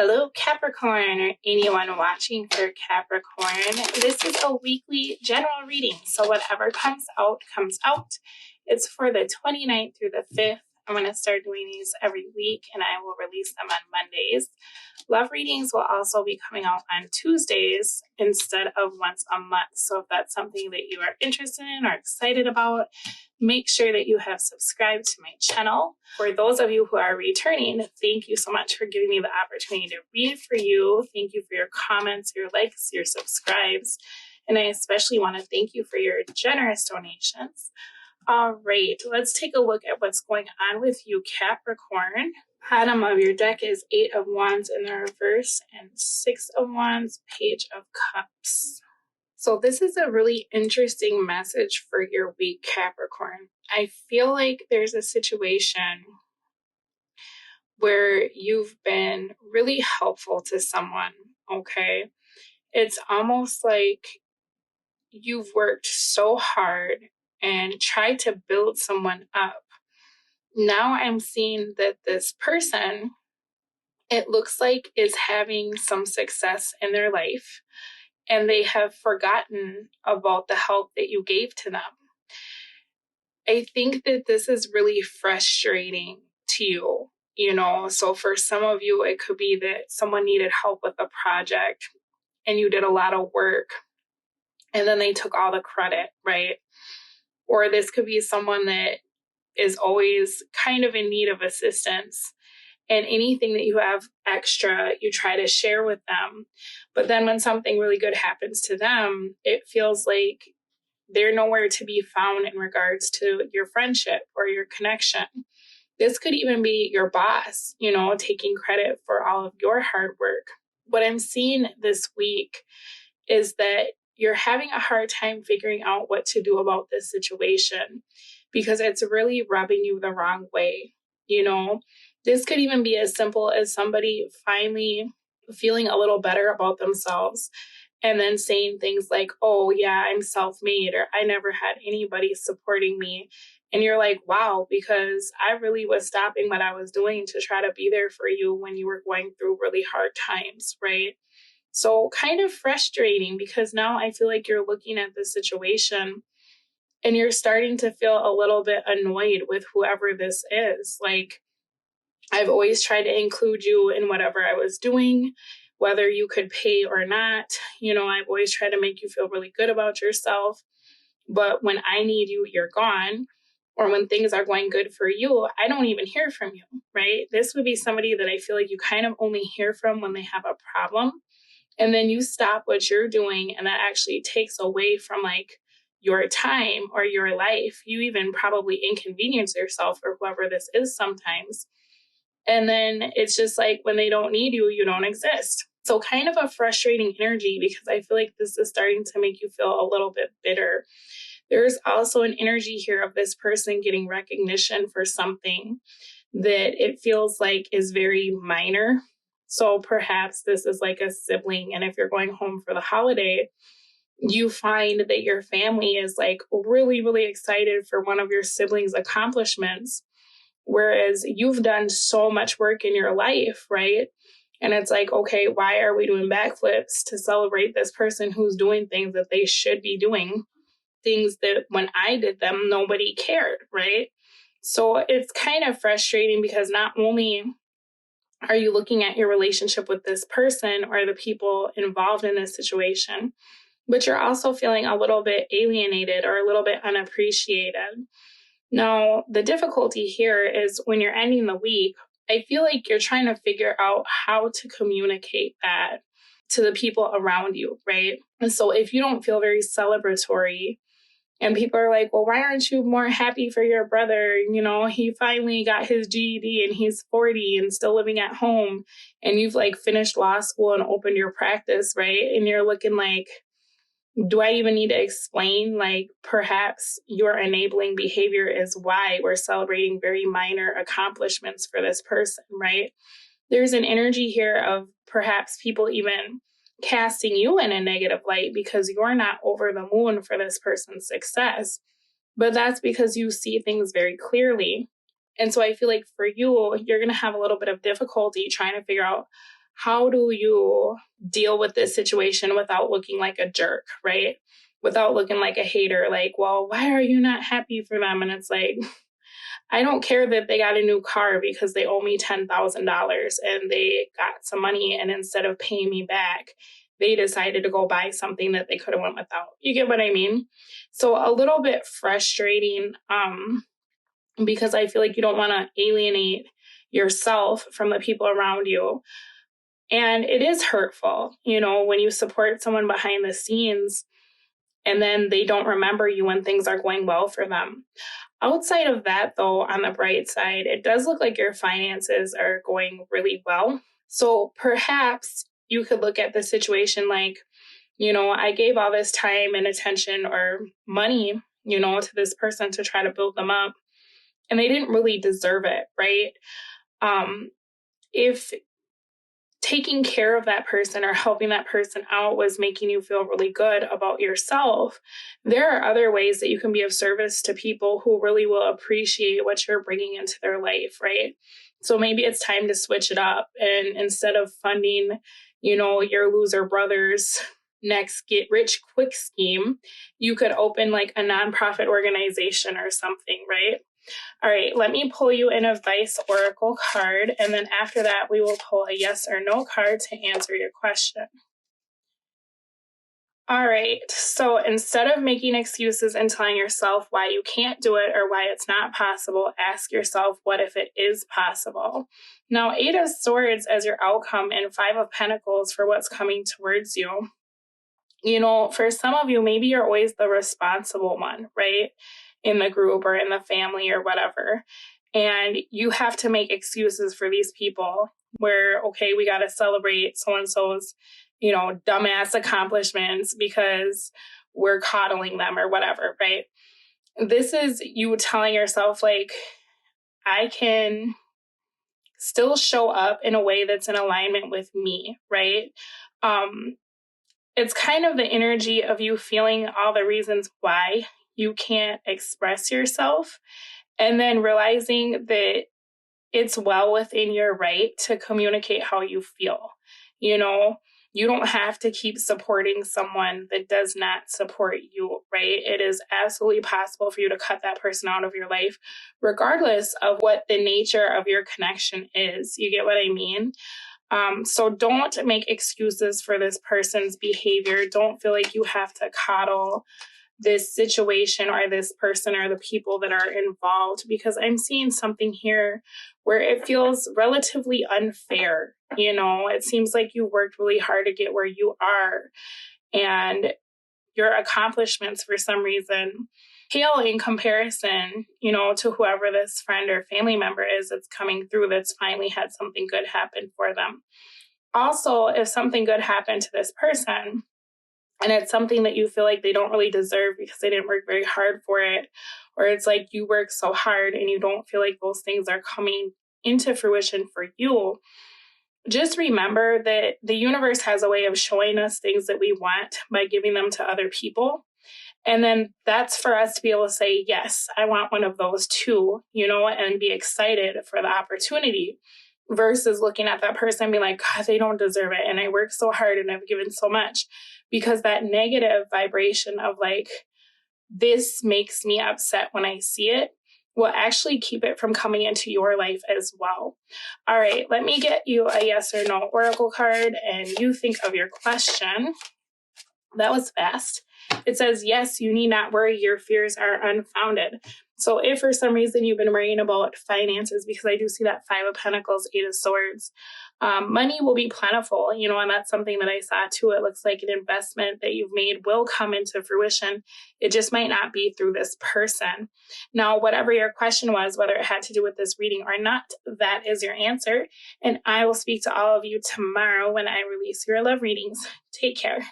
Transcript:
Hello, Capricorn, or anyone watching for Capricorn. This is a weekly general reading, so whatever comes out, comes out. It's for the 29th through the 5th. I'm going to start doing these every week, and I will release them on Mondays. Love readings will also be coming out on Tuesdays instead of once a month. So if that's something that you are interested in or excited about, make sure that you have subscribed to my channel. For those of you who are returning, thank you so much for giving me the opportunity to read for you. Thank you for your comments, your likes, your subscribes. And I especially want to thank you for your generous donations. All right, let's take a look at what's going on with you, Capricorn. Bottom of your deck is 8 of Wands in the reverse and 6 of Wands, Page of Cups. So this is a really interesting message for your week, Capricorn. I feel like there's a situation where you've been really helpful to someone, okay? It's almost like you've worked so hard and tried to build someone up. Now I'm seeing that this person, it looks like, is having some success in their life, and they have forgotten about the help that you gave to them. I think that this is really frustrating to you, so for some of you, it could be that someone needed help with a project and you did a lot of work and then they took all the credit, right? Or this could be someone that is always kind of in need of assistance, and anything that you have extra, you try to share with them. But then when something really good happens to them, it feels like they're nowhere to be found in regards to your friendship or your connection. This could even be your boss, taking credit for all of your hard work. What I'm seeing this week is that you're having a hard time figuring out what to do about this situation because it's really rubbing you the wrong way. This could even be as simple as somebody finally feeling a little better about themselves and then saying things like, oh yeah, I'm self-made, or I never had anybody supporting me. And you're like, wow, because I really was stopping what I was doing to try to be there for you when you were going through really hard times, right? So kind of frustrating, because now I feel like you're looking at the situation and you're starting to feel a little bit annoyed with whoever this is. Like, I've always tried to include you in whatever I was doing, whether you could pay or not. I've always tried to make you feel really good about yourself. But when I need you, you're gone. Or when things are going good for you, I don't even hear from you, right? This would be somebody that I feel like you kind of only hear from when they have a problem. And then you stop what you're doing, and that actually takes away from your time or your life. You even probably inconvenience yourself or whoever this is sometimes. And then it's just like when they don't need you, you don't exist. So kind of a frustrating energy, because I feel like this is starting to make you feel a little bit bitter. There's also an energy here of this person getting recognition for something that it feels like is very minor. So perhaps this is like a sibling, and if you're going home for the holiday, you find that your family is really, really excited for one of your siblings' accomplishments, whereas you've done so much work in your life, right? And it's like, okay, why are we doing backflips to celebrate this person who's doing things that they should be doing, things that when I did them, nobody cared, right? So it's kind of frustrating, because not only are you looking at your relationship with this person or the people involved in this situation, but you're also feeling a little bit alienated or a little bit unappreciated. Now, the difficulty here is when you're ending the week, I feel like you're trying to figure out how to communicate that to the people around you, right? And so if you don't feel very celebratory, and people are like, well, why aren't you more happy for your brother? He finally got his GED and he's 40 and still living at home, and you've finished law school and opened your practice, right? And you're looking like, do I even need to explain? Perhaps your enabling behavior is why we're celebrating very minor accomplishments for this person, right? There's an energy here of perhaps people even casting you in a negative light because you're not over the moon for this person's success. But that's because you see things very clearly. And so I feel like for you, you're going to have a little bit of difficulty trying to figure out how do you deal with this situation without looking like a jerk, right? Without looking like a hater, like, well, why are you not happy for them? And it's like, I don't care that they got a new car because they owe me $10,000 and they got some money, and instead of paying me back, they decided to go buy something that they could have went without. You get what I mean? So a little bit frustrating, because I feel like you don't want to alienate yourself from the people around you. And it is hurtful, when you support someone behind the scenes and then they don't remember you when things are going well for them. Outside of that, though, on the bright side, it does look like your finances are going really well. So perhaps you could look at the situation like, I gave all this time and attention or money, to this person to try to build them up, and they didn't really deserve it, right? If taking care of that person or helping that person out was making you feel really good about yourself, there are other ways that you can be of service to people who really will appreciate what you're bringing into their life, right? So maybe it's time to switch it up. And instead of funding, your loser brother's next get rich quick scheme, you could open like a nonprofit organization or something, right? All right, let me pull you an advice oracle card, and then after that, we will pull a yes or no card to answer your question. All right, so instead of making excuses and telling yourself why you can't do it or why it's not possible, ask yourself, what if it is possible? Now, 8 of Swords as your outcome and 5 of Pentacles for what's coming towards you. For some of you, maybe you're always the responsible one, right? In the group or in the family or whatever. And you have to make excuses for these people where, okay, we got to celebrate so-and-so's, dumbass accomplishments because we're coddling them or whatever, right? This is you telling yourself, like, I can still show up in a way that's in alignment with me, right? It's kind of the energy of you feeling all the reasons why you can't express yourself, and then realizing that it's well within your right to communicate how you feel. You don't have to keep supporting someone that does not support you, right? It is absolutely possible for you to cut that person out of your life, regardless of what the nature of your connection is. You get what I mean? So don't make excuses for this person's behavior. Don't feel like you have to coddle this situation or this person or the people that are involved, because I'm seeing something here where it feels relatively unfair. It seems like you worked really hard to get where you are, and your accomplishments for some reason pale in comparison, to whoever this friend or family member is that's coming through that's finally had something good happen for them. Also, if something good happened to this person, and it's something that you feel like they don't really deserve because they didn't work very hard for it, or it's like you work so hard and you don't feel like those things are coming into fruition for you, just remember that the universe has a way of showing us things that we want by giving them to other people. And then that's for us to be able to say, yes, I want one of those too, and be excited for the opportunity, versus looking at that person and being like, God, they don't deserve it. And I worked so hard and I've given so much. Because that negative vibration of like, this makes me upset when I see it, will actually keep it from coming into your life as well. All right, let me get you a yes or no oracle card and you think of your question. That was fast. It says, yes, you need not worry. Your fears are unfounded. So if for some reason you've been worrying about finances, because I do see that 5 of Pentacles, 8 of Swords, money will be plentiful, and that's something that I saw too. It looks like an investment that you've made will come into fruition. It just might not be through this person. Now, whatever your question was, whether it had to do with this reading or not, that is your answer. And I will speak to all of you tomorrow when I release your love readings. Take care.